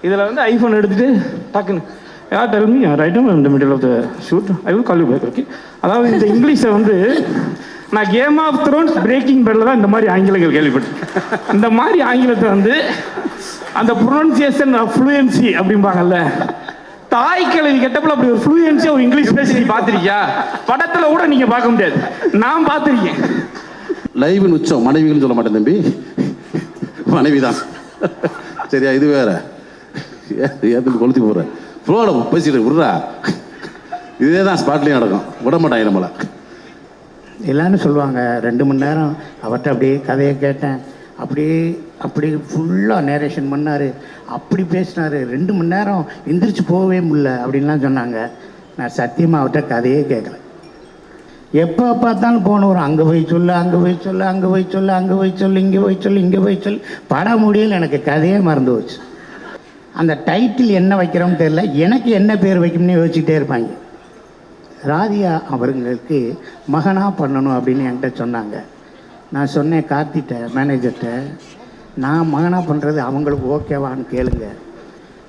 இதில் வந்து ஐஃபோன் எடுத்துகிட்டு டக்குன்னு யார் டெல் மீ ரைட் நவ் இந்த middle of the shoot I will call you back okay. அதாவது இந்த இங்கிலீஷை வந்து நான் கேம் ஆஃப் த்ரோன்ஸ் பிரேக்கிங் பேடில் தான் இந்த மாதிரி ஆங்கிலங்கள் கேள்விப்பட்டேன். இந்த மாதிரி ஆங்கிலத்தை வந்து அந்த ப்ரொனன்சியேஷன் ஃப்ளூயன்சி அப்படிம்பாங்கல்ல, தாய் கிழவி கெட்டப்பில் அப்படி ஒரு ஃப்ளூயன்சியாக ஒரு இங்கிலீஷ் பேசி நீ பார்த்துருக்கியா? படத்தில் கூட நீங்கள் பார்க்க முடியாது, நான் பார்த்துருக்கேன். லைவின் உச்சம் மனைவின்னு சொல்ல மாட்டேன் தம்பி, மனைவி தான். சரியா? இது வேற ஏன் கொளுத்தி போடுற ஃப்ளோவில் பேசிட்டு விட்றா. இதே தான் ஸ்பாட்லேயும் நடக்கும், விட மாட்டாங்க நம்மளை. எல்லாரும் சொல்லுவாங்க 2 மணி நேரம் அவர்கிட்ட அப்படியே கதையை கேட்டேன், அப்படியே ஃபுல்லாக நேரேஷன் பண்ணார், அப்படி பேசினார், 2 மணி நேரம் எந்திரிச்சு போகவே முடியல அப்படின்லாம் சொன்னாங்க. நான் சத்தியமாக அவர்கிட்ட கதையே கேட்கல. எப்போ பார்த்தாலும் போனவர் அங்கே போய் சொல்லு, அங்கே போய் சொல்லு, அங்கே போய் சொல்லு, அங்கே போய் சொல்லு, இங்கே போய் சொல்லு, இங்கே போய் சொல்லு, பட முடியல. எனக்கு கதையே மறந்து போச்சு. அந்த டைட்டில் என்ன வைக்கிறோம்னு தெரியல, எனக்கு என்ன பேர் வைக்கணும்னு யோசிச்சுட்டே இருப்பாங்க. ராதியா அவர்களுக்கு மகனாக பண்ணணும் அப்படின்னு என்கிட்ட சொன்னாங்க. நான் சொன்னேன் கார்த்திட்ட மேனேஜர்கிட்ட, நான் மகனாக பண்ணுறது அவங்களுக்கு ஓகேவான்னு கேளுங்க.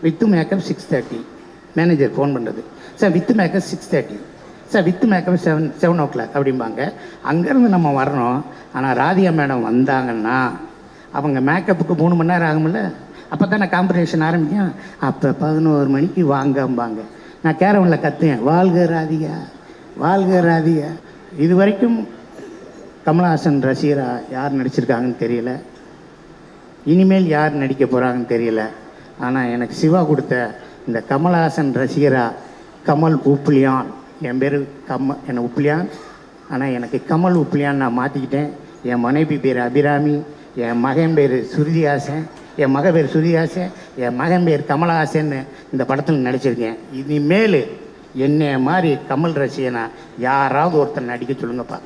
வித்து மேக்கப் 6:30, மேனேஜர் ஃபோன் பண்ணுறது, sir with makeup 6:30, sir with makeup 7 o'clock அப்படிம்பாங்க. அங்கேருந்து நம்ம வரணும். ஆனால் ராதியா மேடம் வந்தாங்கன்னா அவங்க மேக்கப்புக்கு 3 மணி நேரம் ஆகும்ல, அப்போ தானே காம்படிஷன் ஆரம்பிக்கும். அப்போ 11 மணிக்கு வாங்கம்பாங்க. நான் கேரவனில் கத்துவேன், வாழ்க ராதிகா, வாழ்க ராதிகா. இது வரைக்கும் கமலஹாசன் ரசிகரா யார் நடிச்சிருக்காங்கன்னு தெரியல, இனிமேல் யார் நடிக்க போகிறாங்கன்னு தெரியல. ஆனால் எனக்கு சிவா கொடுத்த இந்த கமலஹாசன் ரசிகரா கமல் உப்ளியான், என் பேர் என்னை உப்ளியான், ஆனால் எனக்கு கமல் உப்ளியான் நான் மாற்றிக்கிட்டேன். என் மனைவி பேர் அபிராமி, என் மகன் பேர் சுருதிஹாசன், என் மக பேர் சுருதிஹாசன், என் மகன் பேர் கமலஹாசன்னு இந்த படத்தில் நடிச்சிருக்கேன். இனிமேல் என்னை மாதிரி கமல் ரசிகனா யாராவது ஒருத்தர் நடிக்க சொல்லுங்கப்பா.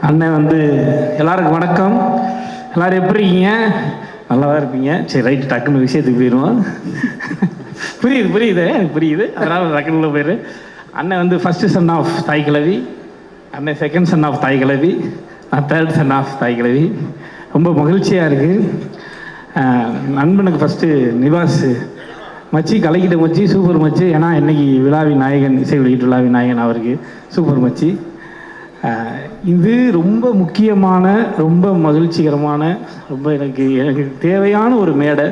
அண்ணன் வந்து எல்லாருக்கும் வணக்கம். எல்லோரும் எப்படி இருக்கீங்க? நல்லா தான் இருப்பீங்க. சரி ரைட்டு, டக்குன்னு விஷயத்துக்கு போயிடுவோம். புரியுது எனக்கு புரியுது, அதனால் டக்குன்னு போயிடு. அண்ணன் வந்து ஃபஸ்ட்டு சன் ஆஃப் தாய் கிழவி, அண்ணன் செகண்ட் சன் ஆஃப் தாய் கிழவி, நான் தேர்ட் சன் ஆஃப் தாய் கிழவி. ரொம்ப மகிழ்ச்சியாக இருக்குது. நண்பனுக்கு ஃபஸ்ட்டு நிவாஸ் மச்சி கலக்கிட்ட மச்சி, சூப்பர் மச்சி. ஏன்னா இன்றைக்கி விழாவின் நாயகன், இசை வெளியீட்டு விழாவின் நாயகன் அவருக்கு சூப்பர் மச்சி. இது ரொம்ப முக்கியமான, ரொம்ப மகிழ்ச்சிகரமான, ரொம்ப எனக்கு தேவையான ஒரு மேடை.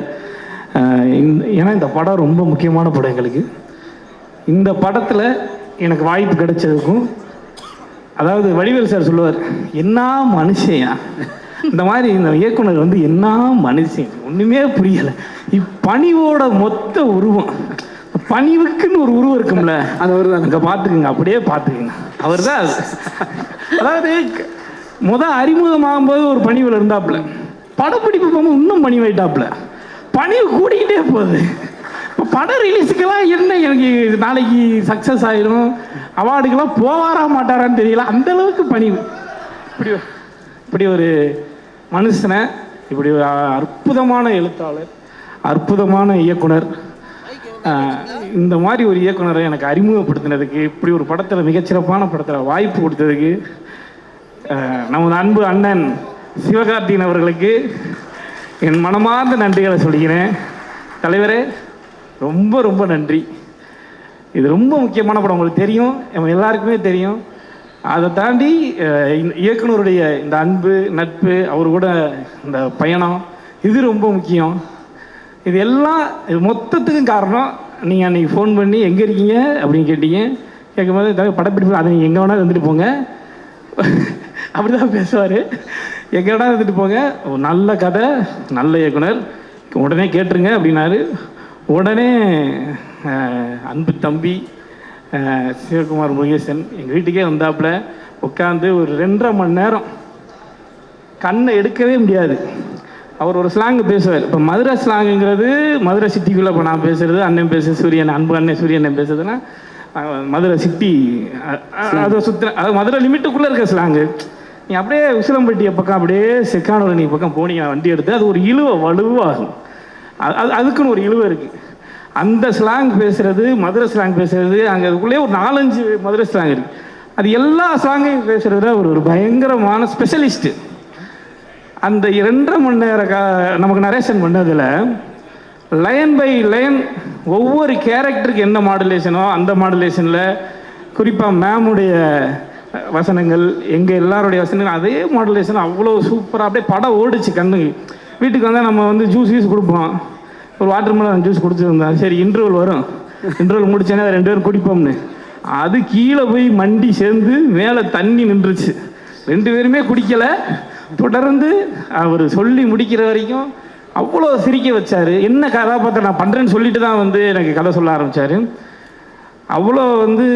ஏன்னா இந்த படம் ரொம்ப முக்கியமான படம் எங்களுக்கு. இந்த படத்தில் எனக்கு வாய்ப்பு கிடைச்சதுக்கும், அதாவது வடிவேல் சார் சொல்லுவார், என்ன மனுஷன் இந்த மாதிரி இந்த இயக்குனர் வந்து என்ன மனுஷன் ஒன்றுமே புரியலை. இப்பணிவோட மொத்த உருவம், பணிவுக்குன்னு ஒரு உருவம் இருக்கும்ல, அந்த ஒரு தான் அங்கே பார்த்துக்குங்க, அப்படியே பார்த்துக்குங்க. அவர் தான் அது. அதாவது அறிமுகமாகும்போது ஒரு பணிவில் இருந்தாப்புல, படப்பிடிப்பு போகும்போது இன்னும் பணிவாயிட்டாப்புல, பணிவு கூடிக்கிட்டே போகுது. இப்போ படம் ரிலீஸுக்கெல்லாம் என்ன எனக்கு நாளைக்கு சக்ஸஸ் ஆகிடும், அவார்டுக்கெல்லாம் போவாரா மாட்டாரான்னு தெரியல, அந்தளவுக்கு பணிவு. இப்படி ஒரு மனுஷனை, இப்படி ஒரு அற்புதமான எழுத்தாளர், அற்புதமான இயக்குனர், இந்த மாதிரி ஒரு இயக்குனரை எனக்கு அறிமுகப்படுத்தினதுக்கு, இப்படி ஒரு படத்தில் மிகச்சிறப்பான படத்தில் வாய்ப்பு கொடுத்ததுக்கு நமது அன்பு அண்ணன் சிவகார்த்திகேயன் அவர்களுக்கு என் மனமார்ந்த நன்றிகளை சொல்லிக்கிறேன். தலைவரே ரொம்ப ரொம்ப நன்றி. இது ரொம்ப முக்கியமான படம், உங்களுக்கு தெரியும், நம்ம எல்லாருக்குமே தெரியும். அதை தாண்டி இயக்குனருடைய இந்த அன்பு நட்பு, அவர் கூட இந்த பயணம், இது ரொம்ப முக்கியம். இது எல்லாம் இது மொத்தத்துக்கும் காரணம் நீங்கள் அன்றைக்கி ஃபோன் பண்ணி எங்கே இருக்கீங்க அப்படின்னு கேட்டீங்க. கேட்கும்போது படப்பிடிப்பு அதை நீங்கள் எங்கே வேணாலும் இருந்துட்டு போங்க, அப்படி தான் பேசுவார். எங்கே வேணாலும் இருந்துட்டு போங்க, ஒரு நல்ல கதை, நல்ல இயக்குனர், உடனே கேட்டுருங்க அப்படின்னாரு. உடனே அன்பு தம்பி சிவகுமார் முருகேசன் எங்கள் வீட்டுக்கே வந்தாப்புல உட்காந்து ஒரு 2.5 மணி நேரம் கண்ணை எடுக்கவே முடியாது. அவர் ஒரு ஸ்லாங்கு பேசுவார். இப்போ மதுரை ஸ்லாங்குங்கிறது மதுரை சிட்டிக்குள்ளே, இப்போ நான் பேசுகிறது, அண்ணன் பேசுகிறது, சூரியன் அன்பு அண்ணன் சூரியன் பேசுறதுன்னா மதுரை சிட்டி, அதை அது மதுரை லிமிட்டுக்குள்ளே இருக்க ஸ்லாங்கு. நீ அப்படியே உசிலம்பட்டியை பக்கம் அப்படியே செக்கானூர் நீ பக்கம் போனீங்க வண்டி எடுத்து, அது ஒரு இழுவை வலுவாகும். அதுக்குன்னு ஒரு இழுவை இருக்குது. அந்த ஸ்லாங் பேசுகிறது, மதுரை ஸ்லாங் பேசுகிறது, அங்கே அதுக்குள்ளேயே ஒரு 4-5 மதுரை ஸ்லாங் இருக்குது. அது எல்லா ஸ்லாங்கையும் பேசுகிறத ஒரு பயங்கரமான ஸ்பெஷலிஸ்ட்டு. அந்த 2.5 மணி நேர நமக்கு நரேஷன் பண்ணதில் லைன் பை லைன் ஒவ்வொரு கேரக்டருக்கு என்ன மாடுலேஷனோ அந்த மாடுலேஷனில் குறிப்பாக மேமுடைய வசனங்கள், எங்கள் எல்லாருடைய வசனங்கள் அதே மாடுலேஷன் அவ்வளோ சூப்பராக அப்படியே படம் ஓடிச்சு கண்ணுக்கு. வீட்டுக்கு வந்தால் நம்ம வந்து ஜூஸ் கொடுப்போம், ஒரு வாட்டர் மெலன் ஜூஸ் குடிச்சிருந்தோம். சரி இன்டர்வல் வரும், இன்டர்வல் முடிச்சேன்னா 2 பேரும் குடிப்போம்னு, அது கீழே போய் மண்டி சேர்ந்து மேலே தண்ணி நின்றுச்சு. 2 பேருமே குடிக்கலை. தொடர்ந்து அவர் சொல்லி முடிக்கிற வரைக்கும் அவ்வளோ சிரிக்க வச்சார். என்ன கதாபாத்திரம் நான் பண்ணுறேன்னு சொல்லிட்டு தான் வந்து எனக்கு கதை சொல்ல ஆரம்பித்தார். அவ்வளோ வந்து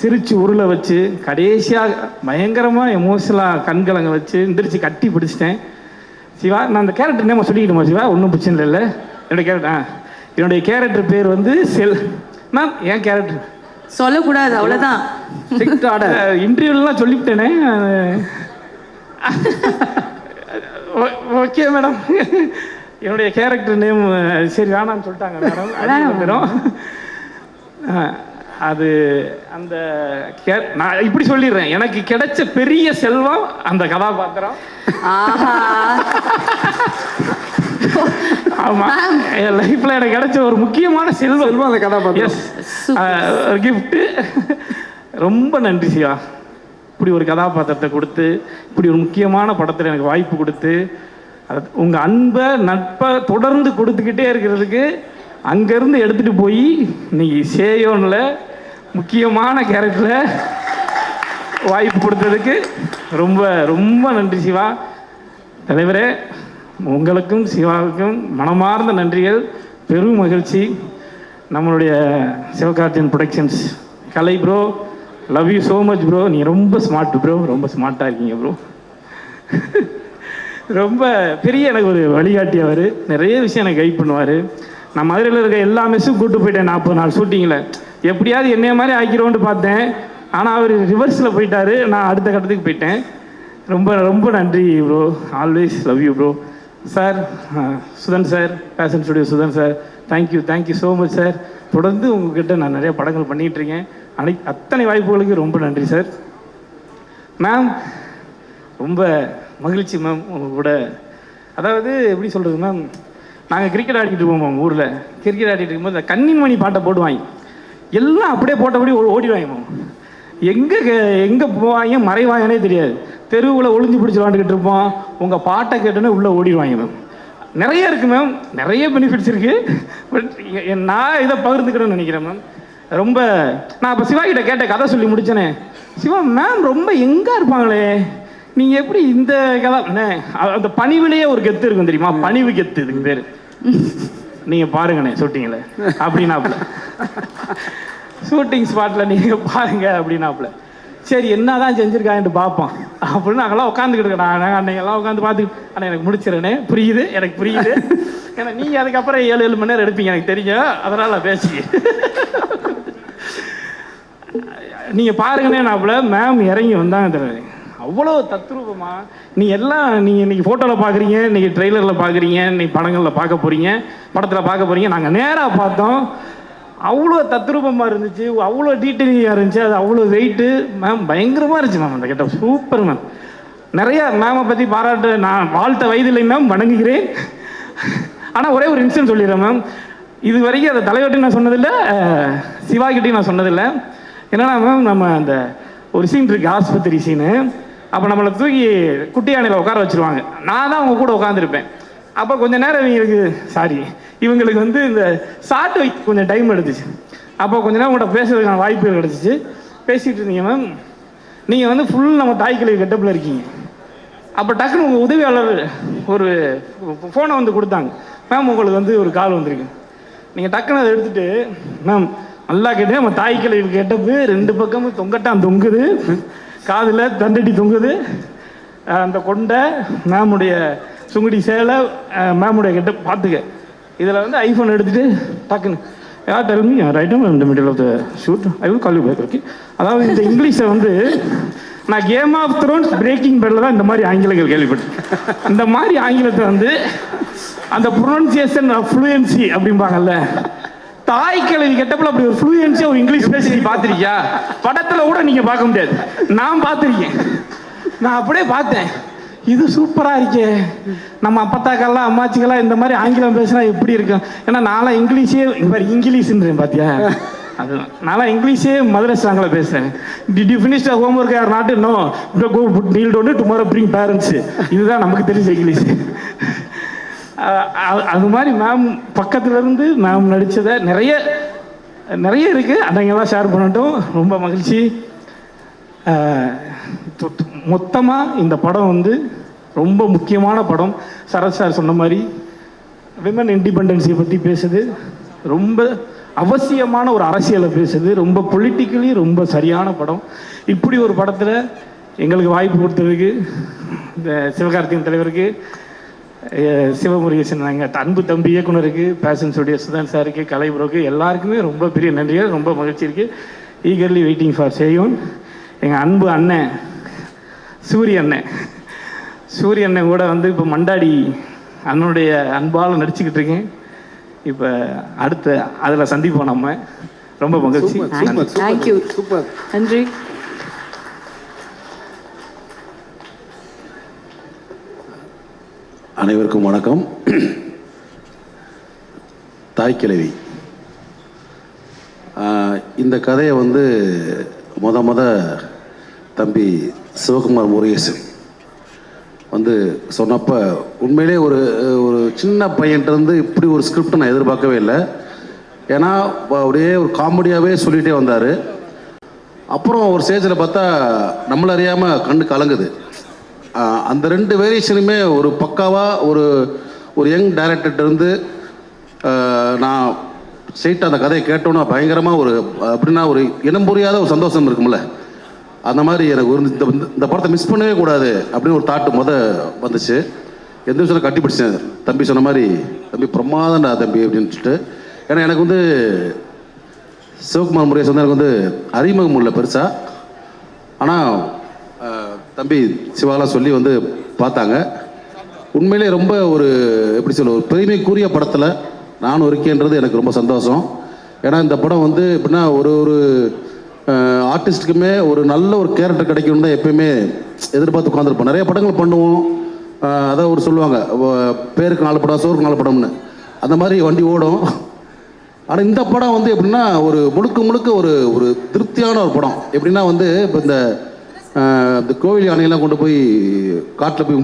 சிரித்து உருளை வச்சு கடைசியாக பயங்கரமாக எமோஷனலாக கண்கலங்க வச்சு எந்திரிச்சு கட்டி பிடிச்சிட்டேன். சிவா, நான் அந்த கேரக்டர் நேம் சொல்லிக்கிட்டுமா சிவா? ஒன்றும் பிரச்சனை இல்லை. என்னுடைய கேரக்டர் பேர் வந்து மேம் என் கேரக்டர் சொல்லக்கூடாது, அவ்வளோதான். Strict order. இன்டர்வியூலாம் சொல்லிவிட்டேனே. ஓகே மேடம், என்னுடைய கேரக்டர் நேம் சரி வேணான்னு சொல்லிட்டாங்க மேடம். அது அந்த நான் இப்படி சொல்லிடுறேன், எனக்கு கிடைச்ச பெரிய செல்வம் அந்த கதாபாத்திரம். ஆமா, என் லைஃப்ல எனக்கு கிடைச்ச ஒரு முக்கியமான செல்வம் அந்த கதாபாத்திரம். கிஃப்ட். ரொம்ப நன்றி சிவா, இப்படி ஒரு கதாபாத்திரத்தை கொடுத்து இப்படி ஒரு முக்கியமான படத்தில் எனக்கு வாய்ப்பு கொடுத்து உங்கள் அன்பை நட்பை தொடர்ந்து கொடுத்துக்கிட்டே இருக்கிறதுக்கு அங்கேருந்து எடுத்துகிட்டு போய் இன்னைக்கு சேயோனில் முக்கியமான கேரக்டரில் வாய்ப்பு கொடுத்ததுக்கு ரொம்ப ரொம்ப நன்றி சிவா. தலைவரே, உங்களுக்கும் சிவாவுக்கும் மனமார்ந்த நன்றிகள். பெரும் மகிழ்ச்சி. நம்மளுடைய Sivakarthikeyan Productions Kalai bro, love you so much bro. நீ ரொம்ப ஸ்மார்ட் ப்ரோ, ரொம்ப ஸ்மார்ட்டாக இருக்கீங்க ப்ரோ. ரொம்ப பெரிய எனக்கு ஒரு வழிகாட்டி அவர். நிறைய விஷயம் எனக்கு கைட் பண்ணுவார். நான் மதுரையில் இருக்க எல்லா மெஸ்ஸும் கூப்பிட்டு போயிட்டேன் 40 நாள் ஷூட்டிங்கில். எப்படியாவது என்னைய மாதிரி ஆக்கிரோன்ட்டு பார்த்தேன். ஆனால் அவர் ரிவர்ஸில் போயிட்டார், நான் அடுத்த கட்டத்துக்கு போயிட்டேன். ரொம்ப ரொம்ப நன்றி bro. Always love you bro. Sir, Sudhan sir, Passion Studio Sudhan sir, thank you so much sir. தொடர்ந்து உங்ககிட்ட நான் நிறைய படங்கள் பண்ணிகிட்ருக்கேன். அத்தனை வாய்ப்புகளுக்கு ரொம்ப நன்றி சார். மேம், ரொம்ப மகிழ்ச்சி மேம் உங்கள் கூட. அதாவது எப்படி சொல்கிறது மேம், நாங்கள் கிரிக்கெட் ஆடிக்கிட்டு இருப்போம் மேம். ஊரில் கிரிக்கெட் ஆடிட்டு இருக்கும்போது இந்த கன்னின்மணி பாட்டை போடுவாங்க. எல்லாம் அப்படியே போட்டபடி ஓடிவாங்க மேம். எங்கே போவாங்க மறைவாங்கன்னே தெரியாது. தெருவில் ஒளிஞ்சு பிடிச்சி விளாண்டுக்கிட்டு இருப்போம். உங்கள் பாட்டை கேட்டோன்னே உள்ளே ஓடிடுவாங்க மேம். நிறைய இருக்குது மேம், நிறைய பெனிஃபிட்ஸ் இருக்குது. பட் நான் இதை பகிர்ந்துக்கிறேன்னு நினைக்கிறேன் மேம். ரொம்ப நான் இப்போ சிவா கிட்ட கேட்ட கதை சொல்லி முடிச்சேனே, சிவா மேம் ரொம்ப எங்கே இருப்பாங்களே, நீங்கள் எப்படி இந்த கதை அந்த பணிவிலேயே ஒரு கெத்து இருக்கும் தெரியுமா? பணிவு கெத்து இதுக்கு பேர். நீங்கள் பாருங்கண்ணே ஷூட்டிங்கில் அப்படின்னாப்புல, ஷூட்டிங் ஸ்பாட்டில் நீங்கள் பாருங்க அப்படின்னாப்புல. சரி என்ன தான் செஞ்சுருக்காங்கன்ட்டு பார்ப்போம் அப்படின்னு நாங்கள்லாம் உட்காந்துக்கிட்டு இருக்கோம். நாங்கள் அன்னைக்கெல்லாம் உட்காந்து பார்த்துக்கிட்டு, ஆனால் எனக்கு முடிச்சிடறேனே, புரியுது, எனக்கு புரியுது. ஏன்னா நீங்கள் அதுக்கப்புறம் 7 மணி நேரம் எடுப்பீங்க எனக்கு தெரியும், அதனால் பேசி நீங்கள் பாருங்கண்ணேனாப்புல மேம் இறங்கி வந்தாங்க தெரியும். அவ்வளோ தத்ரூபமாக நீங்கள் எல்லாம் நீங்கள் இன்றைக்கி ஃபோட்டோவில் பார்க்குறீங்க, இன்றைக்கி ட்ரெய்லரில் பார்க்குறீங்க, இன்றைக்கி படங்களில் பார்க்க போகிறீங்க, படத்தில் பார்க்க போகிறீங்க. நாங்கள் நேராக பார்த்தோம், அவ்வளோ தத்ரூபமாக இருந்துச்சு, அவ்வளோ டீட்டெயிலிங்காக இருந்துச்சு. அது அவ்வளோ வெயிட்டு மேம், பயங்கரமாக இருந்துச்சு மேம். அந்த கெட்ட சூப்பர் மேம். நிறையா மேமை பற்றி பாராட்டு நான் வாழ்த்த வயதில்லை மேம், வணங்குகிறேன். ஆனால் ஒரே ஒரு இன்சிடென்ட் சொல்லிடுறேன் மேம். இது வரைக்கும் அதை தலைவர்கிட்டையும் நான் சொன்னதில்லை, சிவாகிட்டையும் நான் சொன்னதில்லை. என்னன்னா மேம், நம்ம அந்த ஒரு சீன் இருக்குது, ஆஸ்பத்திரி சீனு. அப்போ நம்மளை தூக்கி குட்டி யானையில் உட்கார வச்சுருவாங்க. நான் தான் அவங்க கூட உட்காந்துருப்பேன். அப்போ கொஞ்சம் நேரம் இவங்களுக்கு வந்து இந்த ஷார்ட் வைக்க கொஞ்சம் டைம் எடுத்துச்சு. அப்போ கொஞ்ச நேரம் உங்கள்கிட்ட பேசுறதுக்கான வாய்ப்புகள் கிடச்சிச்சு. பேசிகிட்டு இருந்தீங்க மேம். நீங்கள் வந்து ஃபுல் நம்ம தாய் கிழவி கெட்டப்பில் இருக்கீங்க. அப்போ டக்குன்னு உங்கள் உதவியாளர் ஒரு ஃபோனை வந்து கொடுத்தாங்க. மேம் உங்களுக்கு வந்து ஒரு கால் வந்திருக்கு. நீங்கள் டக்குன்னு அதை எடுத்துகிட்டு, மேம் நல்லா கேட்டு நம்ம தாய் கிழவி கெட்டப்பு 2 பக்கமும் தொங்கட்டான் தொங்குது, காதில் தண்டடி தொங்குது, அந்த கொண்டை மேமுடைய சுங்குடி சேலை, மேமுடைய கெட்ட பார்த்துக்க. இதில் வந்து ஐஃபோன் எடுத்துகிட்டு டக்குன்னு tell me right in the middle of the shoot, I will call you back. Okay. அதாவது இந்த இங்கிலீஷை வந்து நான் கேம் ஆஃப் த்ரோன்ஸ் பிரேக்கிங் பேடில் தான் இந்த மாதிரி ஆங்கிலங்கள் கேள்விப்பட்டேன். இந்த மாதிரி ஆங்கிலத்தை வந்து அந்த ப்ரொனன்சியேஷன் ஃப்ளூயன்சி அப்படிம்பாங்கல்ல, தாய் கிழவி கெட்டப்பில் அப்படி ஒரு ஃப்ளூயன்ஸியாக ஒரு இங்கிலீஷ் பேசி நீ பார்த்துருக்கியா? படத்தில் கூட நீங்கள் பார்க்க முடியாது, நான் பார்த்துருக்கேன். நான் அப்படியே பார்த்தேன். இது சூப்பராக இருக்கே, நம்ம அப்பத்தாக்கெல்லாம் அம்மாச்சிக்கெல்லாம் இந்த மாதிரி ஆங்கிலம் பேசுனா எப்படி இருக்கும்? ஏன்னா நான்லாம் இங்கிலீஷே இங்கிலீஷ்ன்றேன் பார்த்தியா, அது நான் இங்கிலீஷே மதுரை ஸ்லாங்கில் பேசுகிறேன். Did you finish the homework or not? No, go kneel down tomorrow bring parents. இதுதான் நமக்கு தெரிஞ்ச இங்கிலீஷ். அது மாதிரி மேம் பக்கத்துலேருந்து மேம் நடித்ததை நிறைய இருக்குது, அதைங்கெல்லாம் ஷேர் பண்ணட்டும். ரொம்ப மகிழ்ச்சி. மொத்தமாக இந்த படம் வந்து ரொம்ப முக்கியமான படம். சரத் சார் சொன்ன மாதிரி விமன் இண்டிபெண்டன்ஸை பற்றி பேசுது, ரொம்ப அவசியமான ஒரு அரசியலை பேசுது, ரொம்ப பொலிட்டிக்கலி ரொம்ப சரியான படம். இப்படி ஒரு படத்தில் எங்களுக்கு வாய்ப்பு கொடுத்ததுக்கு இந்த சிவகார்த்திகேயன் தலைவருக்கு, சிவமுருகேசன் எங்கள் அன்பு தம்பி இயக்குனருக்கு, பேஷன் ஸ்டுடியோ சுதன் சாருக்கு, கலைபுரோக்கு எல்லாருக்குமே ரொம்ப பெரிய நன்றிகள். ரொம்ப மகிழ்ச்சி இருக்குது. Eagerly waiting for Seyon. எங்கள் அன்பு அண்ணன் சூரிய அண்ணன் கூட வந்து இப்போ மண்டாடி அண்ணனுடைய அன்பால் நடிச்சுக்கிட்டு இருக்கேன். இப்போ அடுத்த அதில் சந்திப்போம் நம்ம. ரொம்ப மகிழ்ச்சி. தேங்க்யூ. சூப்பர், நன்றி. அனைவருக்கும் வணக்கம். தாய்க்கிழவி இந்த கதையை வந்து முத தம்பி சிவகுமார் முருகேசன் வந்து சொன்னப்போ உண்மையிலே ஒரு சின்ன பையன்ட்டு இப்படி ஒரு ஸ்கிரிப்ட் நான் எதிர்பார்க்கவே இல்லை. ஏன்னா அப்படியே ஒரு காமெடியாகவே சொல்லிகிட்டே வந்தார். அப்புறம் ஒரு ஸ்டேஜில் பார்த்தா நம்மள அறியாமல் கண்ணு கலங்குது. அந்த ரெண்டு வேரியேஷனுமே ஒரு பக்காவாக ஒரு யங் டைரக்டர்கிட்ட நான் ஸ்ட்ரெயிட்டாக அந்த கதையை கேட்டோன்னா பயங்கரமாக அப்படின்னா ஒரு இனம் புரியாத ஒரு சந்தோஷம் இருக்கும்ல, அந்த மாதிரி எனக்கு இந்த படத்தை மிஸ் பண்ணவே கூடாது அப்படின்னு ஒரு தாட்டு வந்துச்சு. எந்த விஷயம் கட்டி பிடிச்சேன். தம்பி சொன்ன மாதிரி தம்பி பிரமாதண்டா தம்பி அப்படின்னு சொல்லிட்டு. ஏன்னா எனக்கு வந்து சிவகுமார் முருகேசன் வந்து எனக்கு வந்து அறிமுகம் இல்லை பெருசாக. ஆனால் தம்பி சிவாலாம் சொல்லி வந்து பார்த்தாங்க. உண்மையிலே ரொம்ப எப்படி சொல்ல ஒரு பெருமைக்குரிய படத்தில் நானும் இருக்கேன்றது எனக்கு ரொம்ப சந்தோஷம். ஏன்னா இந்த படம் வந்து எப்படின்னா ஒரு ஆர்டிஸ்ட்டுக்குமே ஒரு நல்ல ஒரு கேரக்டர் கிடைக்கணும்னு தான் எப்பயுமே எதிர்பார்த்து உட்காந்துருப்போம். நிறைய படங்கள் பண்ணுவோம், அதான் சொல்லுவாங்க பேருக்கு 4 படம் சோருக்கு 4 படம்னு, அந்த மாதிரி வண்டி ஓடும். ஆனால் இந்த படம் வந்து எப்படின்னா முழுக்க ஒரு திருப்தியான ஒரு படம். எப்படின்னா வந்து இப்போ இந்த கோவில் யானையெல்லாம் கொண்டு போய் காட்டில் போய்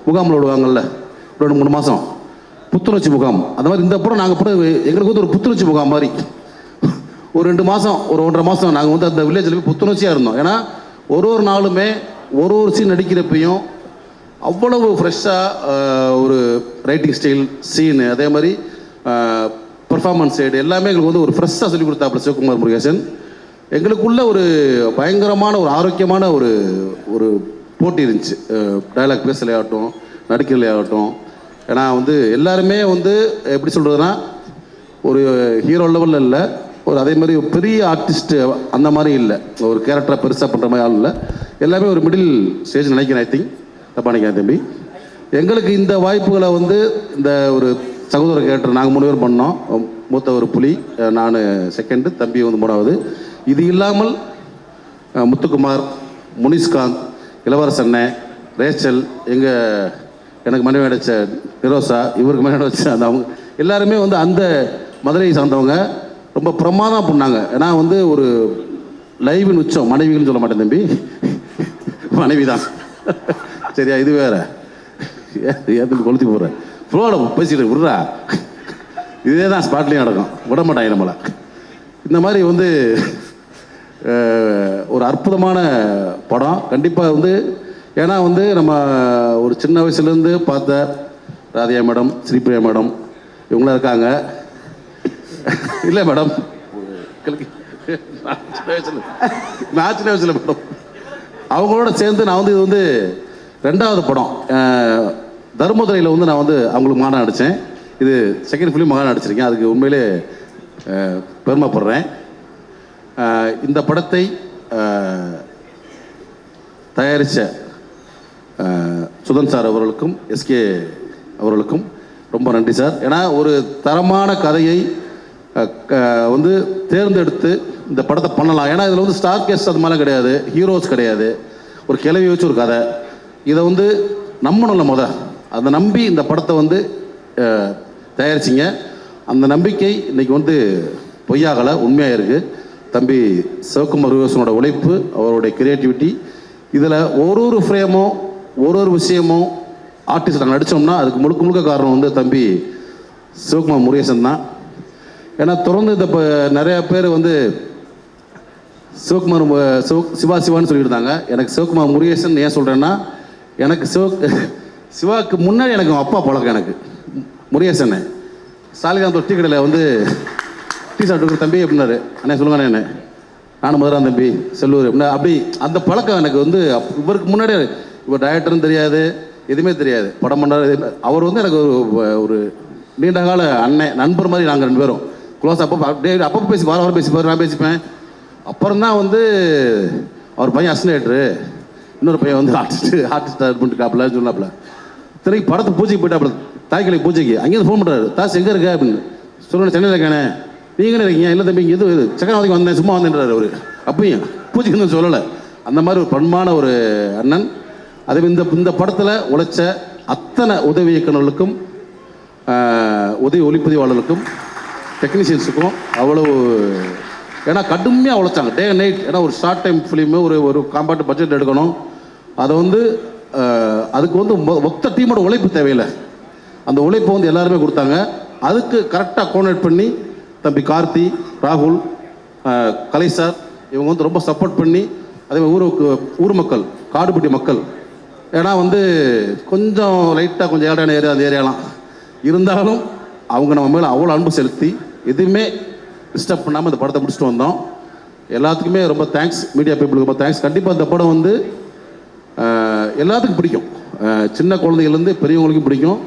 முகாமில் விடுவாங்கல்ல 2-3 மாதம், புத்துணர்ச்சி முகாம். அந்த மாதிரி இந்த படம் எங்களுக்கு வந்து ஒரு புத்துணர்ச்சி முகாம் மாதிரி ஒரு 2 மாதம் 1.5 மாதம் நாங்கள் வந்து அந்த வில்லேஜில் போய் புத்துணர்ச்சியாக இருந்தோம். ஏன்னா ஒரு நாளுமே ஒரு சீன் நடிக்கிறப்பையும் அவ்வளவு ஃப்ரெஷ்ஷாக ஒரு ரைட்டிங் ஸ்டைல் சீனு, அதே மாதிரி பர்ஃபார்மன்ஸ் சைடு எல்லாமே எங்களுக்கு வந்து ஒரு ஃப்ரெஷ்ஷாக சொல்லி கொடுத்தாப்புல சிவகுமார் முருகேசன். எங்களுக்குள்ள ஒரு பயங்கரமான ஒரு ஆரோக்கியமான ஒரு போட்டி இருந்துச்சு. டயலாக் பேசலையாகட்டும், நடிக்கலையாகட்டும். ஏன்னா வந்து எல்லாருமே வந்து எப்படி சொல்கிறதுனா ஒரு ஹீரோ லெவலில் இல்லை, அதே மாதிரி ஒரு பெரிய ஆர்டிஸ்ட்டு அந்த மாதிரி இல்லை, ஒரு கேரக்டரை பெருசாக பண்ணுற மாதிரி ஆள் இல்லை. எல்லாமே ஒரு மிடில் ஸ்டேஜ் நினைக்கிறேன். ஐ திங்க் தப்பா நினைக்கிறேன் தம்பி. எங்களுக்கு இந்த வாய்ப்புகளை வந்து இந்த ஒரு சகோதர கேரக்டர் நாங்கள் 3 பேர் பண்ணோம். மூத்த ஒரு புலி, நான் செகண்டு, தம்பி வந்து 3வது. இது இல்லாமல் முத்துக்குமார், முனிஷ்காந்த், இளவரசண்ணே, ரேச்சல், எனக்கு மனைவி அடைச்ச நிரோசா, இவருக்கு மனைவி அடைச்ச அவங்க எல்லாருமே வந்து அந்த மதுரையை சார்ந்தவங்க ரொம்ப பிரமாதம் பண்ணாங்க. ஏன்னா வந்து ஒரு லைவின் உச்சம். மனைவிகள்னு சொல்ல மாட்டேன் தம்பி, மனைவி தான். சரியா? இது வேற ஏன் கொளுத்தி போடுற ஃப்ளோட பேசிட்டு விடுறா. இதே தான் ஸ்பாட்லேயும் நடக்கும், விட மாட்டாங்க நம்மளை. இந்த மாதிரி வந்து ஒரு அற்புதமான படம் கண்டிப்பாக வந்து. ஏன்னா வந்து நம்ம ஒரு சின்ன வயசுலேருந்து பார்த்த ராதியா மேடம், ஸ்ரீபிரியா மேடம் இவங்களாம் இருக்காங்க. இல்லை மேடம், நான் சின்ன வயசில் மேடம் அவங்களோட சேர்ந்து நான் வந்து இது வந்து 2வது படம். தர்மதுரையில் வந்து நான் வந்து அவங்களுக்கு மகனாக நடித்தேன். இது செகண்ட் ஃபிலிம் மகனாக நடிச்சிருக்கேன். அதுக்கு உண்மையிலே பெருமைப்படுறேன். இந்த படத்தை தயாரித்த சுதன் சார் அவர்களுக்கும் எஸ்கே அவர்களுக்கும் ரொம்ப நன்றி சார். ஏன்னா ஒரு தரமான கதையை வந்து தேர்ந்தெடுத்து இந்த படத்தை பண்ணலாம். ஏன்னா இதில் வந்து ஸ்டார் கேஸ்ட் அது மாதிரிலாம் கிடையாது, ஹீரோஸ் கிடையாது, ஒரு கிளவி வச்சு ஒரு கதை. இதை வந்து நம்பணும்ல அதை நம்பி இந்த படத்தை வந்து தயாரிச்சிங்க. அந்த நம்பிக்கை இன்னைக்கு வந்து பொய்யாகலை, உண்மையாக இருக்குது. தம்பி சிவகுமார் முருகேசனோட உழைப்பு, அவருடைய கிரியேட்டிவிட்டி, இதில் ஒரு ஃப்ரேமும் ஒரு விஷயமும் ஆர்டிஸ்ட் நடித்தோம்னா அதுக்கு முழுக்க முழுக்க காரணம் வந்து தம்பி சிவகுமார் முருகேசன் தான். ஏன்னா தொடர்ந்து இந்த இப்போ நிறையா பேர் வந்து சிவகுமார் சிவான்னு சொல்லிட்டு இருந்தாங்க. எனக்கு சிவகுமார் முருகேசன் ஏன் சொல்கிறேன்னா, எனக்கு சிவாவுக்கு முன்னாடி எனக்கு அப்பா பழக்கம். எனக்கு முருகேசன் சாலிகாந்த் டீ கடையில் வந்து டீ சாப்பிட்டு தம்பி அப்படின்னாரு. அண்ணே சொல்லுங்க அண்ணே, நானும் முதலாம் தம்பி செல்லூர் அப்படின்னா அப்படி அந்த பழக்கம் எனக்கு வந்து இவருக்கு முன்னாடி. இவர் டைரக்டரும் தெரியாது, எதுவுமே தெரியாது, படம் பண்ணாரு. அவர் வந்து எனக்கு ஒரு நீண்ட கால அண்ணன் நண்பர் மாதிரி. நாங்கள் 2 பேரும் க்ளோஸ். அப்பப்போ பேசி வாரம் பேசிப்பார், நான் பேசிப்பேன். அப்புறம் தான் வந்து அவர் பையன் அசினேட்டரு, இன்னொரு பையன் வந்து ஆர்டிஸ்டாக பண்ணிட்டுக்காப்புல சொன்னாப்புல. திரும்பி படத்தை பூஜைக்கு போயிட்டாப்புல, தாய்க்கலை பூஜைக்கு. அங்கேருந்து ஃபோன் பண்ணுறாரு, தாஸ் எங்கே இருக்க அப்படின்னு. சொல்லுங்க சென்னையில் இருக்கேனே, நீங்கள் இருக்கீங்க? இல்லை தம்பி இங்கே இது சக்கரவாதிக்கு வந்தேன், சும்மா வந்தேன்றாரு அவர். அப்பயும் பூஜைக்கு வந்து சொல்லலை. அந்த மாதிரி ஒரு பண்பான ஒரு அண்ணன். அதே இந்த படத்தில் உழைச்ச அத்தனை உதவி இயக்குநர்களுக்கும், உதவி ஒளிப்பதிவாளர்களுக்கும், டெக்னீஷியன்ஸுக்கும் அவ்வளோ, ஏன்னா கடுமையாக உழைச்சாங்க டே அண்ட் நைட். ஏன்னா ஒரு ஷார்ட் டைம் ஃபிலிமு, ஒரு காம்பேக்ட் பட்ஜெட் எடுக்கணும். அதை வந்து அதுக்கு வந்து மொத்த டீமோட உழைப்பு தேவையில்லை. அந்த உழைப்பை வந்து எல்லாருமே கொடுத்தாங்க. அதுக்கு கரெக்டாக கோஆர்டினேட் பண்ணி தம்பி கார்த்தி, ராகுல், கலை சார் இவங்க வந்து ரொம்ப சப்போர்ட் பண்ணி, அதே ஊர் மக்கள், காடுபட்டி மக்கள், ஏன்னா வந்து கொஞ்சம் லைட்டாக கொஞ்சம் ஏழையான ஏரியா, அந்த ஏரியாலாம் இருந்தாலும் அவங்க நம்ம மேலே அவ்வளோ அன்பு செலுத்தி எதுவுமே டிஸ்டர்ப் பண்ணாமல் இந்த படத்தை முடிச்சுட்டு வந்தோம். எல்லாத்துக்குமே ரொம்ப தேங்க்ஸ். மீடியா பீப்புளுக்கு ரொம்ப தேங்க்ஸ். கண்டிப்பாக இந்த படம் வந்து எல்லாத்துக்கும் பிடிக்கும். சின்ன குழந்தைகள்லேருந்து பெரியவங்களுக்கும் பிடிக்கும்.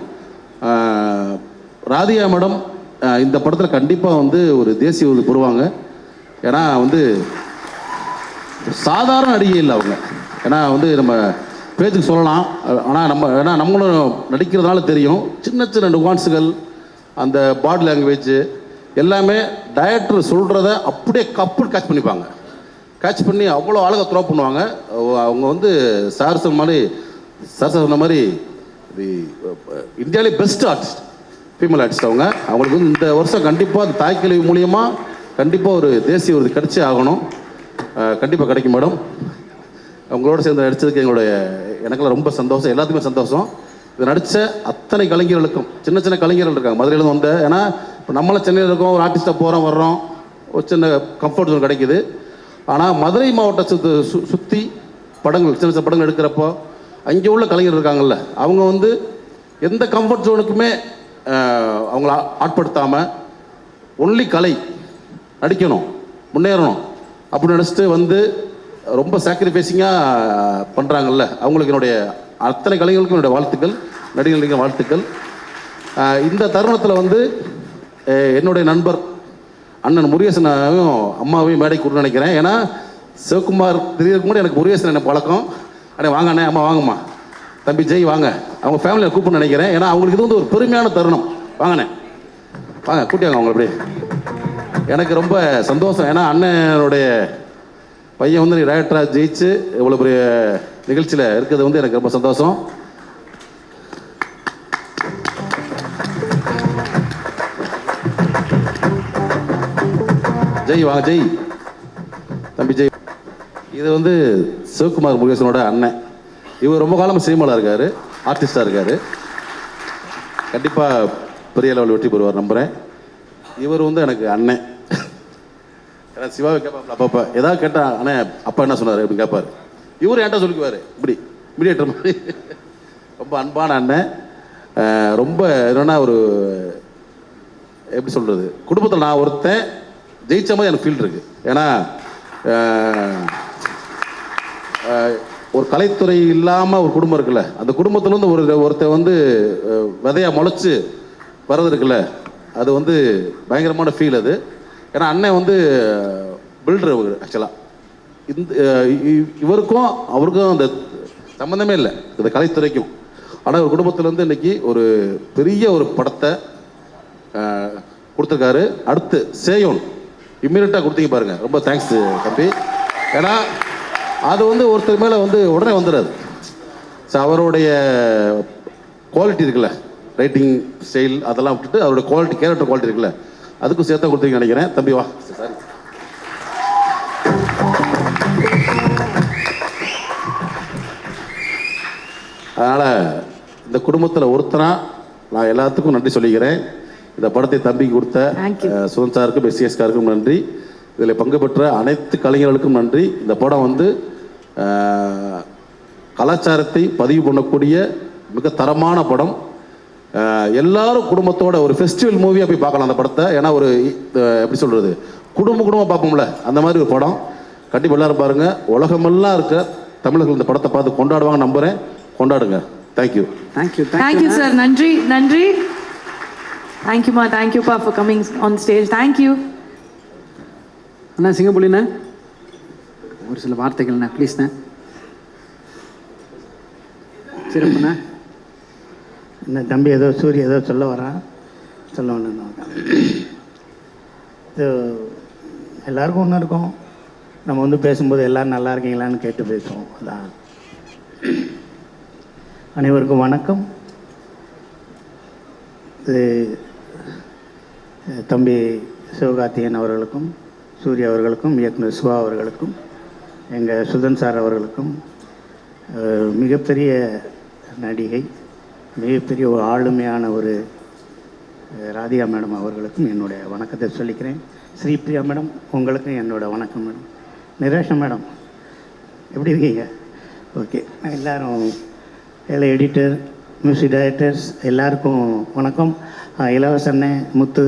ராதிகா மேடம் இந்த படத்தில் கண்டிப்பாக வந்து ஒரு தேசிய விருது பெறுவாங்க. ஏன்னா வந்து சாதாரண நடிகை இல்லை அவங்க. ஏன்னா வந்து நம்ம பேச்சுக்கு சொல்லலாம், ஆனால் நம்மளும் நடிக்கிறதுனால தெரியும். சின்ன சின்ன நுவான்ஸுகள், அந்த பாடி லாங்குவேஜ் எல்லாமே டைரக்டர் சொல்கிறத அப்படியே கேட்ச் பண்ணிப்பாங்க. கேட்ச் பண்ணி அவ்வளோ அழகாக த்ரோ பண்ணுவாங்க. அவங்க வந்து சார் சொன்ன மாதிரி இந்தியாவிலே பெஸ்ட் ஆர்டிஸ்ட், ஃபீமேல் ஆர்டிஸ்ட். அவங்களுக்கு வந்து இந்த வருஷம் கண்டிப்பாக அந்த தாய்க்கல்வி மூலியமாக கண்டிப்பாக ஒரு தேசிய விருது கிடைச்சே ஆகணும். கண்டிப்பாக கிடைக்கும் மேடம். அவங்களோட சேர்ந்து நடித்ததுக்கு எனக்கெல்லாம் ரொம்ப சந்தோஷம், எல்லாத்துக்குமே சந்தோஷம். இதை நடித்த அத்தனை கலைஞர்களுக்கும், சின்ன சின்ன கலைஞர்கள் இருக்காங்க மதுரையில் வந்து. ஏன்னா இப்போ நம்மளாம் சென்னையில் இருக்கோம், ஒரு ஆர்டிஸ்ட்டாக போகிறோம் வர்றோம், ஒரு சின்ன கம்ஃபர்ட் ஜோன் கிடைக்குது. ஆனால் மதுரை மாவட்டத்தை சுற்றி படங்கள், சின்ன சின்ன படங்கள் எடுக்கிறப்போ அங்கே உள்ள கலைஞர் இருக்காங்கல்ல, அவங்க வந்து எந்த கம்ஃபர்ட் ஜோனுக்குமே அவங்கள ஆட்படுத்தாமல் ஒன்லி கலை நடிக்கணும், முன்னேறணும் அப்படின்னு நினச்சிட்டு வந்து ரொம்ப சாக்ரிஃபைஸிங்காக பண்ணுறாங்கல்ல, அவங்களுக்கு என்னுடைய அத்தனை கலைஞர்களுக்கும் என்னுடைய வாழ்த்துக்கள், நடிகர்களுக்கு வாழ்த்துக்கள். இந்த தருணத்தில் வந்து என்னுடைய நண்பர் அண்ணன் முருகேசனையும் அம்மாவையும் மேடைக்கு கூட்டு நினைக்கிறேன். ஏன்னா சிவகுமார் தெரியறதுக்கு முன்னாடி எனக்கு முருகேசன் என்ன பழக்கம். அண்ணே வாங்க அண்ணே, அம்மா வாங்கம்மா, தம்பி ஜெய் வாங்க, அவங்க ஃபேமிலியை கூப்பிட்டு நினைக்கிறேன். ஏன்னா அவங்களுக்கு இது வந்து ஒரு பெருமையான தருணம். வாங்கண்ணே வாங்க, கூட்டியாங்க அவங்க. அப்படி எனக்கு ரொம்ப சந்தோஷம். ஏன்னா அண்ணனுடைய பையன் வந்து டைரக்டராக ஜெயிச்சு இவ்வளோ பெரிய நிகழ்ச்சியில் இருக்கிறது வந்து எனக்கு ரொம்ப சந்தோஷம். ஜெய் வாங்க, ஜெய் தம்பி ஜெய். இது வந்து சிவகுமார் முருகேசனோட அண்ணன். இவர் ரொம்ப காலமாக சினிமாவில் இருக்கார், ஆர்டிஸ்டாக இருக்கார். கண்டிப்பாக பெரிய லெவல் வெற்றி பெறுவார் நம்புகிறேன். இவர் வந்து எனக்கு அண்ணன். ஏன்னா சிவாவை கேட்பாப்ல அப்பப்போ ஏதாவது கேட்டால் அண்ணே அப்பா என்ன சொன்னார் அப்படின்னு கேட்பார். இவர் என்கிட்ட சொல்லிக்குவார் இப்படி மீடியேட்டர் மாதிரி. ரொம்ப அன்பான அண்ணன். ரொம்ப என்னன்னா ஒரு எப்படி சொல்கிறது, குடும்பத்தில் நான் ஒருத்தன் ஜெயிச்ச மாதிரி எனக்கு ஃபீல் இருக்குது. ஏன்னா ஒரு கலைத்துறை இல்லாமல் ஒரு குடும்பம் இருக்குல்ல, அந்த குடும்பத்துலேருந்து ஒருத்தர் வந்து விதையாக முளைச்சி வர்றது இருக்குல்ல, அது வந்து பயங்கரமான ஃபீல் அது. ஏன்னா அண்ணன் வந்து பில்டர் அவர் ஆக்சுவலாக. இவருக்கும் அவருக்கும் அந்த சம்மந்தமே இல்லை, இந்த கலைத்துறைக்கும். ஆனால் ஒரு குடும்பத்துலேருந்து இன்னைக்கு ஒரு பெரிய ஒரு படத்தை கொடுத்துருக்காரு. அடுத்து சேயோன் இம்மீடியட்டாக கொடுத்தீங்க பாருங்க, ரொம்ப தேங்க்ஸ் தம்பி. ஏன்னா அது வந்து ஒருத்தர் மேலே வந்து உடனே வந்துடாது. ஸோ அவருடைய குவாலிட்டி இருக்குல்ல, ரைட்டிங் ஸ்டைல் அதெல்லாம் விட்டுட்டு அவருடைய குவாலிட்டி, கேரக்டர் குவாலிட்டி இருக்குல்ல, அதுக்கும் சேர்த்தா கொடுத்துருக்கீங்க நினைக்கிறேன். தம்பி வா. சாரி, அதனால் இந்த குடும்பத்தில் ஒருத்தனா நான் எல்லாத்துக்கும் நன்றி சொல்லிக்கிறேன். இந்த படத்தை தம்பிக்கு கொடுத்த சுதன் சாருக்கும் எஸ்சிஎஸ்காருக்கும் நன்றி. இதில் பங்கு பெற்ற அனைத்து கலைஞர்களுக்கும் நன்றி. இந்த படம் வந்து கலாச்சாரத்தை பதிவு பண்ணக்கூடிய மிக தரமான படம். எல்லாரும் குடும்பத்தோட ஒரு ஃபெஸ்டிவல் மூவியாக போய் பார்க்கலாம் அந்த படத்தை. ஏன்னா ஒரு எப்படி சொல்கிறது, குடும்பமாக பார்ப்போம்ல, அந்த மாதிரி ஒரு படம். கண்டிப்பாக எல்லாரும் பாருங்கள். உலகமெல்லாம் இருக்க தமிழர்கள் இந்த படத்தை பார்த்து கொண்டாடுவாங்க நம்புகிறேன். கொண்டாடுங்க. தேங்க்யூ. Thank you sir. நன்றி நன்றி. தேங்க்யூமா. தேங்க்யூப்பா for coming on stage. Thank you அண்ணா. சிங்கப்பூலிண்ணா ஒரு சில வார்த்தைகள்ண்ணா ப்ளீஸ்ண்ணா. சிறப்புண்ணா. இந்த தம்பி ஏதோ சூரிய ஏதோ சொல்ல வரான், சொல்ல வேணும். இது எல்லாருக்கும் ஒன்று இருக்கும், நம்ம வந்து பேசும்போது எல்லோரும் நல்லா இருக்கீங்களான்னு கேட்டு பேசுவோம். அதான். அனைவருக்கும் வணக்கம். இது தம்பி சிவகார்த்திகேயன் அவர்களுக்கும், சூர்யா அவர்களுக்கும், இயக்குனர் சிவா அவர்களுக்கும், எங்கள் சுதன் சார் அவர்களுக்கும், மிகப்பெரிய நடிகை, மிகப்பெரிய ஒரு ஆளுமையான ஒரு ராதிகா மேடம் அவர்களுக்கும் என்னுடைய வணக்கத்தை சொல்லிக்கிறேன். ஸ்ரீபிரியா மேடம் உங்களுக்கும் என்னோடய வணக்கம் மேடம். நிரேஷா மேடம் எப்படி இருக்கீங்க? ஓகே. எல்லோரும் எல்லா எடிட்டர், மியூசிக் டைரக்டர்ஸ் எல்லாருக்கும் வணக்கம். இளவரசண்ணே, முத்து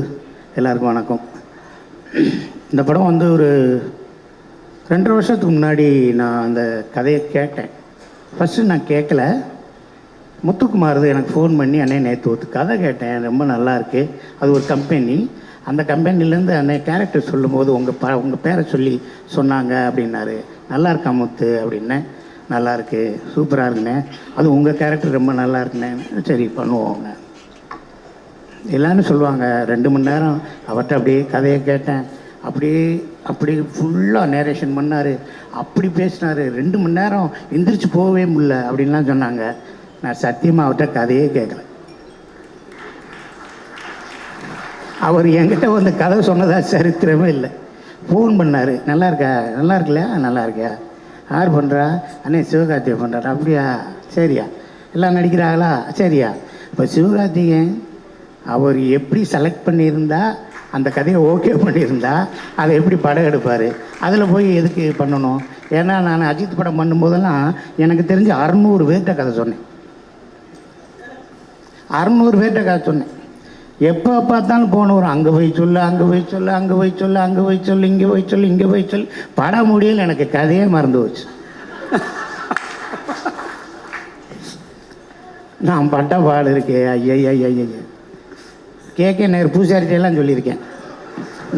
எல்லாருக்கும் வணக்கம். இந்த படம் வந்து ஒரு 2 வருஷத்துக்கு முன்னாடி நான் அந்த கதையை கேட்டேன். ஃபஸ்ட்டு நான் கேட்கல, முத்துக்குமார் எனக்கு ஃபோன் பண்ணி, அண்ணே நேற்று ஒரு கதை கேட்டேன், ரொம்ப நல்லா இருக்குது, அது ஒரு கம்பெனி, அந்த கம்பெனிலேருந்து அண்ணே கேரக்டர் சொல்லும்போது உங்கள் பேரை சொல்லி சொன்னாங்க அப்படின்னாரு. நல்லா இருக்கா முத்து அப்படின்னேன். நல்லா இருக்கு, சூப்பராக இருக்குண்ணே, அது உங்கள் கேரக்டர் ரொம்ப நல்லா இருக்குண்ணே. சரி பண்ணுவோங்க. எல்லாரும் சொல்லுவாங்க. 2 மணி நேரம் அவர்கிட்ட அப்படியே கதையை கேட்டேன். அப்படி ஃபுல்லாக நேரேஷன் பண்ணார், அப்படி பேசினார். 2 மணி நேரம் எந்திரிச்சு போகவே முடியல அப்படின்லாம் சொன்னாங்க. நான் சத்தியமாக அவர்கிட்ட கதையே கேட்கல. அவர் என்கிட்ட வந்து கதை சொன்னதா சரித்திரமே இல்லை. ஃபோன் பண்ணார், நல்லா இருக்கா, நல்லா இருக்குல்ல, நல்லா இருக்கியா, யார் பண்ணுறா, அண்ணே சிவகார்த்திகேயன் பண்ணுறாரு. அப்படியா, சரியா, எல்லாம் நடிக்கிறாங்களா, சரியா. இப்போ சிவகார்த்திகேயன் அவர் எப்படி செலக்ட் பண்ணியிருந்தா, அந்த கதையை ஓகே பண்ணியிருந்தா, அதை எப்படி படம் எடுப்பார், அதில் போய் எதுக்கு பண்ணணும்? ஏன்னா நான் அஜித் படம் பண்ணும்போதெல்லாம் எனக்கு தெரிஞ்சு 600 பேர்கிட்ட கதை சொன்னேன். 600 பேர்கிட்ட கதை சொன்னேன். எப்போ பார்த்தாலும் போனவர் அங்கே போய் சொல்லு, அங்கே போய் சொல்லு, அங்கே போய் சொல்லு, அங்கே போய் சொல்லு, இங்கே போய் சொல்லு, இங்கே போய் சொல்லு. படம் முடியல, எனக்கு கதையே மறந்து போச்சு. நான் பட்ட பாடு இருக்கே, ஐயா கேட்க நேர் பூசாரிட்டெல்லாம் சொல்லியிருக்கேன்,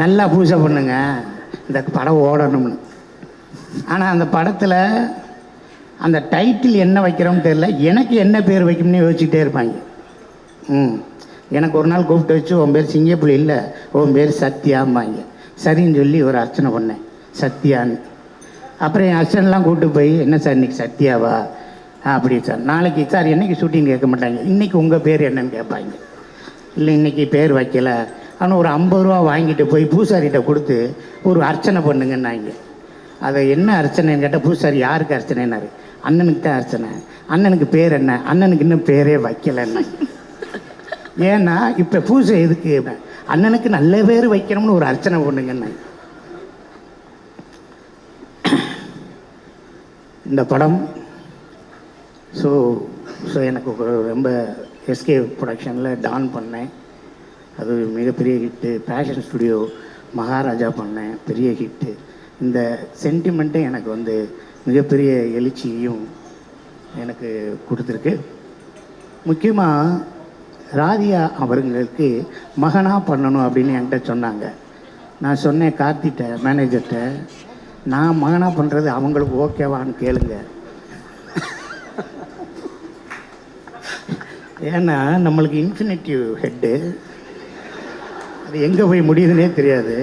நல்லா பூஜை பண்ணுங்க, இந்த படம் ஓடணும்னு. ஆனால் அந்த படத்தில் அந்த டைட்டில் என்ன வைக்கிறோம்னு தெரியல, எனக்கு என்ன பேர் வைக்கணும்னு யோசிச்சுட்டே இருப்பாங்க. எனக்கு ஒரு நாள் கூப்பிட்டு வச்சு, உன் பேர் சிங்கப்புலி இல்லை, உன் பேர் சத்யாம்பாங்க. சரின்னு சொல்லி ஒரு அர்ச்சனை பண்ணேன், சத்யான்னு. அப்புறம் என் அர்ச்சனைலாம் கூப்பிட்டு போய், என்ன சார் இன்றைக்கி சத்யாவா? அப்படி சார். நாளைக்கு சார் என்னைக்கு ஷூட்டிங் கேட்க மாட்டாங்க, இன்றைக்கி உங்கள் பேர் என்னன்னு கேட்பாங்க. இல்லை இன்றைக்கி பேர் வைக்கல. ஆனால் ஒரு 50 ரூபா வாங்கிட்டு போய் பூசாரிகிட்ட கொடுத்து ஒரு அர்ச்சனை பண்ணுங்கன்னாங்க. அதை என்ன அர்ச்சனைன்னு கேட்டால், பூசாரி யாருக்கு அர்ச்சனைன்னாரு, அண்ணனுக்கு தான் அர்ச்சனை. அண்ணனுக்கு பேர் என்ன? அண்ணனுக்கு இன்னும் பேரே வைக்கலன்னா. ஏன்னா இப்போ பூஜை எதுக்கு? அண்ணனுக்கு நல்ல பேர் வைக்கணும்னு ஒரு அர்ச்சனை பண்ணுங்கன்னு. இந்த படம் ஸோ எனக்கு ரொம்ப எஸ்கே ப்ரொடக்ஷனில் டான் பண்ணேன், அது மிகப்பெரிய ஹிட்டு. பேஷன் ஸ்டுடியோ மகாராஜா பண்ணேன், பெரிய ஹிட்டு. இந்த சென்டிமெண்ட்டே எனக்கு வந்து மிகப்பெரிய எழுச்சியையும் எனக்கு கொடுத்துருக்கு. முக்கியமாக ராதிகா அவர்களுக்கு மகனாக பண்ணணும் அப்படின்னு என்கிட்ட சொன்னாங்க. நான் சொன்னேன் கார்த்திகிட்ட, மேனேஜர்கிட்ட, நான் மகனாக பண்ணுறது அவங்களுக்கு ஓகேவான்னு கேளுங்க. ஏன்னா நம்மளுக்கு இன்ஃபினிட்டிவ் ஹெட்டு, அது எங்கே போய் முடியுதுன்னே தெரியாது.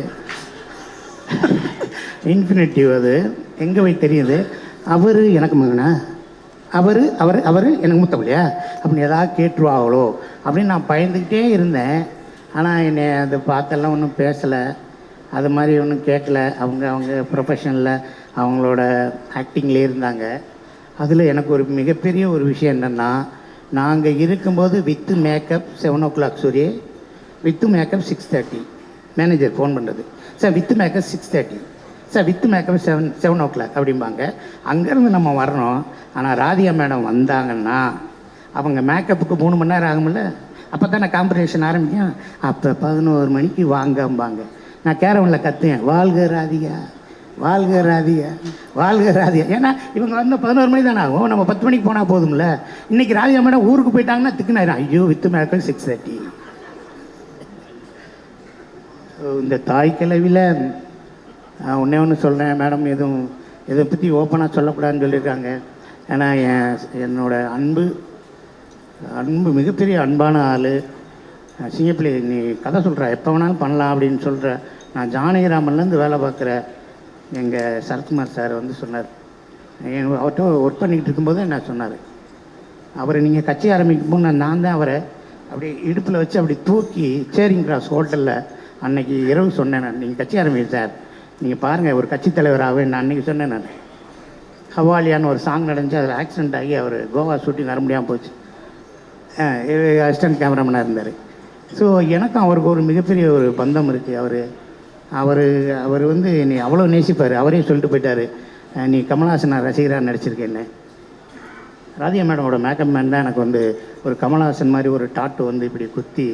இன்ஃபினிட்டிவ் அது எங்கே போய் தெரியுது. அவர் எனக்கு மகனா, அவர் அவர் அவர் எனக்கு மூத்த பிள்ளையா அப்படின்னு ஏதாவது கேட்டுருவாங்களோ அப்படின்னு நான் பயந்துக்கிட்டே இருந்தேன். ஆனால் என்னை அதை பார்த்தெல்லாம் ஒன்றும் பேசலை, அது மாதிரி ஒன்றும் கேட்கல. அவங்க ப்ரொஃபஷனில் அவங்களோட ஆக்டிங்லேயே இருந்தாங்க. அதில் எனக்கு ஒரு மிகப்பெரிய ஒரு விஷயம் என்னென்னா, நாங்கள் இருக்கும்போது வித்து மேக்கப் 7 o'clock சூரிய, வித்து மேக்கப் 6:30, மேனேஜர் ஃபோன் பண்ணுறது, sir with makeup 6:30, sir with makeup 7 o'clock அப்படிம்பாங்க. அங்கேருந்து நம்ம வரணும். ஆனால் ராதிகா மேடம் வந்தாங்கன்னா அவங்க மேக்கப்புக்கு 3 மணி நேரம் ஆகும்ல, அப்போ தானே காம்படிஷன் ஆரம்பிக்கும். அப்போ 11 மணிக்கு வாங்கம்பாங்க. நான் கேரவனில் கத்துவேன், வாழ்க ராதிகா, வாழ்க ராதிகா, வாழ்க ராதிகா. ஏன்னா இவங்க வந்து 11 மணி தானே ஆகும், நம்ம 10 மணிக்கு போனால் போதும்ல. இன்றைக்கி ராதிகா மேடம் ஊருக்கு போயிட்டாங்கன்னா திக்குனாயிரும், ஐயோ வித்து மேக்கப் 6:30. இந்த தாய் கிழவியில் ஒன்றே ஒன்று சொல்கிறேன் மேடம், எதுவும் இதை பற்றி ஓப்பனாக சொல்லக்கூடாதுன்னு சொல்லியிருக்காங்க. ஏன்னா என்னோட அன்பு மிகப்பெரிய அன்பான ஆள். சிங்கப்பிள்ளை நீ கதை சொல்கிற, எப்போ வேணாலும் பண்ணலாம் அப்படின்னு சொல்கிற. நான் ஜானகிராமன்லேருந்து வேலை பார்க்குற எங்கள் சரத்குமார் சார் வந்து சொன்னார், அவர்கிட்ட ஒர்க் பண்ணிக்கிட்டு இருக்கும்போது என்ன சொன்னார், அவரை நீங்கள் கட்சி ஆரம்பிக்கும்போது நான் தான் அவரை அப்படி இடுப்பில் வச்சு அப்படி தூக்கி சேரிங் கிராஸ் ஹோட்டலில் அன்னைக்கு இரவு சொன்னேன். நான் நீங்கள் கட்சி ஆரம்பிங்க சார், நீங்கள் பாருங்கள் ஒரு கட்சி தலைவராகவே நான் அன்றைக்கி சொன்னேன். நான் ஹவாலியான்னு ஒரு சாங் நடந்துச்சு, அதில் ஆக்சிடெண்ட் ஆகி அவர் கோவா ஷூட்டிங் வர முடியாமல் போச்சு. அசிஸ்டன்ட் கேமராமேனாக இருந்தார். ஸோ எனக்கும் அவருக்கு ஒரு மிகப்பெரிய ஒரு பந்தம் இருக்குது. அவர் வந்து என்னை அவ்வளோ நேசிப்பார். அவரே சொல்லிட்டு போயிட்டார், நீ கமல்ஹாசன் ரசிகராக நடிச்சிருக்கேன்னு. ராதிகா மேடமோட மேக்கப் மேன் தான் எனக்கு வந்து ஒரு கமல்ஹாசன் மாதிரி ஒரு டாட்டு வந்து இப்படி குத்தி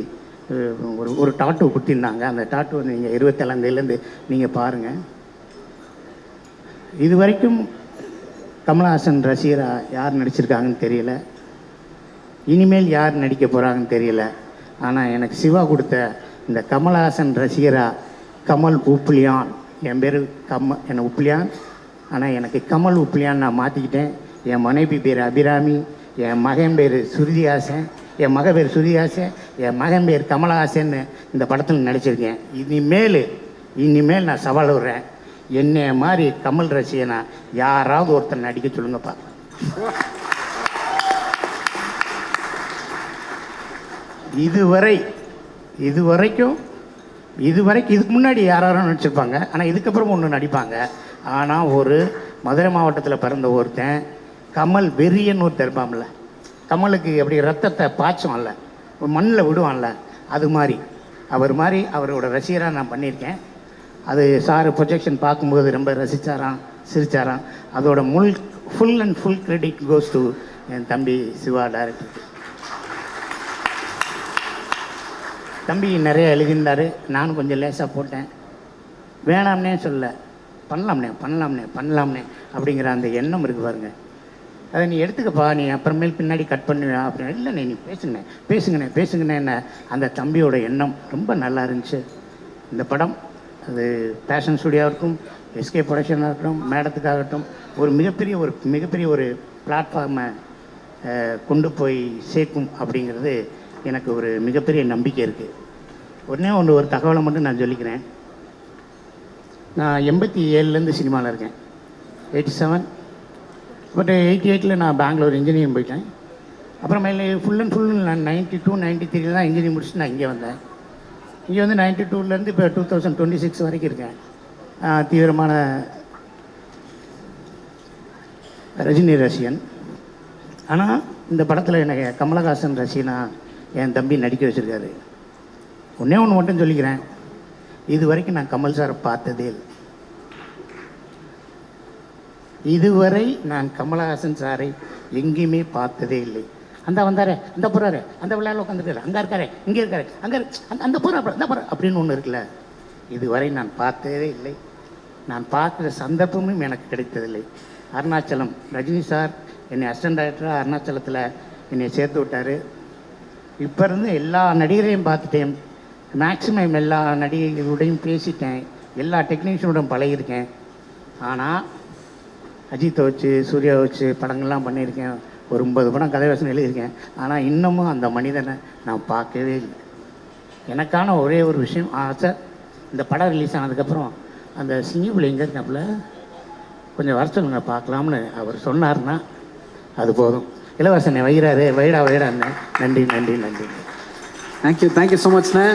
ஒரு டாட்டு குத்திருந்தாங்க. அந்த டாட்டு வந்து நீங்கள் 27 நீங்கள் பாருங்கள். இது வரைக்கும் கமல்ஹாசன் ரசிகராக யார் நடிச்சிருக்காங்கன்னு தெரியல, இனிமேல் யார் நடிக்க போகிறாங்கன்னு தெரியல. ஆனால் எனக்கு சிவா கொடுத்த இந்த கமல்ஹாசன் ரசிகராக கமல் உப்ளியான், என் பேர் என்னை உப்ளியான், ஆனால் எனக்கு கமல் உப்ளியான் நான் மாற்றிக்கிட்டேன். என் மனைவி பேர் அபிராமி, என் மகன் பேர் சுருதிஹாசன், என் மக பேர் சுருதிஹாசன், என் மகன் பேர் கமல்ஹாசன்னு இந்த படத்தில் நடிச்சிருக்கேன். இனிமேல் நான் சவால் விடுறேன், என்னை மாதிரி கமல் ரசிகனா யாராவது ஒருத்தர் நடிக்க சொல்லுங்கப்பா. இதுவரைக்கும் இதுக்கு முன்னாடி யாரும் நடிச்சிருப்பாங்க, ஆனால் இதுக்கப்புறம் ஒன்று நடிப்பாங்க. ஆனால் ஒரு மதுரை மாவட்டத்தில் பிறந்த ஒருத்தன் கமல் வெறியன்னு ஒருத்தர் இருப்பான்ல, கமலுக்கு அப்படி ரத்தத்தை பாய்ச்சுவான்ல, மண்ணில் விடுவான்ல, அது மாதிரி அவரோட ரசிகராக நான் பண்ணியிருக்கேன். அது சார் ப்ரொஜெக்ஷன் பார்க்கும்போது ரொம்ப ரசித்தாராம், சிரித்தாராம். அதோட full and full credit goes to என் தம்பி சிவா டைரக்டருக்கு. தம்பி நிறைய எழுதியிருந்தார், நானும் கொஞ்சம் லேசாக போட்டேன். வேணாம்னே சொல்ல, பண்ணலாம்னே அப்படிங்கிற அந்த எண்ணம் இருக்குது பாருங்க. அதை நீ எடுத்துக்கப்பா, நீ அப்புறமேல் பின்னாடி கட் பண்ணுவியா அப்படின்னு. இல்லைண்ணே நீ பேசுங்கண்ணே என்ன. அந்த தம்பியோட எண்ணம் ரொம்ப நல்லா இருந்துச்சு. இந்த படம் அது பேஷன் ஸ்டுடியோவுக்கும் எஸ்கே ப்ரொடக்ஷனாக இருக்கட்டும், மேடத்துக்காகட்டும், ஒரு மிகப்பெரிய ஒரு பிளாட்ஃபார்மை கொண்டு போய் சேர்க்கும் அப்படிங்கிறது எனக்கு ஒரு மிகப்பெரிய நம்பிக்கை இருக்குது. ஒரு தகவலை மட்டும் நான் சொல்லிக்கிறேன். நான் 87 சினிமாவில் இருக்கேன், 87. பட் 88 நான் பெங்களூர் இன்ஜினியரிங் போயிட்டேன். அப்புறமேல ஃபுல் நான் 92, 93 தான் இன்ஜினியரிங் முடிச்சுட்டு நான் இங்கே வந்தேன். இங்கே வந்து 92 இப்போ 2026 வரைக்கும் இருக்கேன். தீவிரமான ரஜினி ரசிகன். ஆனால் இந்த படத்தில் எனக்கு கமலஹாசன் ரசிகனா என் தம்பி நடிக்க வச்சுருக்காரு. ஒன்று மட்டும் சொல்லிக்கிறேன், இது வரைக்கும் நான் கமல் சாரை பார்த்ததே இல்லை. இதுவரை நான் கமலஹாசன் சாரை எங்கேயுமே பார்த்ததே இல்லை. அந்த வந்தாரே, அந்த போகிறாரு, அந்த விளையாட உட்காந்துருக்காரு, அங்கே இருக்காரு, இங்கே இருக்காரு, அங்கே அந்த போகிற அப்படின்னு ஒன்று இருக்குல்ல, இதுவரை நான் பார்த்ததே இல்லை. நான் பார்க்குற சந்தர்ப்பமும் எனக்கு கிடைத்ததில்லை. அருணாச்சலம் ரஜினி சார் என்னை அசிஸ்டன்ட் டைரக்டராக அருணாச்சலத்தில் என்னை சேர்த்து விட்டார். இப்போ இருந்து எல்லா நடிகரையும் பார்த்துட்டேன், மேக்ஸிமம் எல்லா நடிகைகளுடையும் பேசிட்டேன், எல்லா டெக்னீஷியனோடும் பழகியிருக்கேன். ஆனால் அஜித்தை வச்சு சூர்யா வச்சு படங்கள்லாம் பண்ணியிருக்கேன், ஒரு 50 படம் கதை வசனம் எழுதியிருக்கேன். ஆனால் இன்னமும் அந்த மனிதனை நான் பார்க்கவே இல்லை. எனக்கான ஒரே ஒரு விஷயம் ஆசை, இந்த படம் ரிலீஸ் ஆனதுக்கப்புறம் அந்த சிங்கப்பிள்ளை எங்கே இருக்காப்புல கொஞ்சம் வர சொல்லுங்க பார்க்கலாம்னு அவர் சொன்னார்னா அது போதும். இளவரசனை வைகிறாரு, வைடா வைடான்னு. நன்றி நன்றி நன்றி. Thank you so மச்ண்ணே.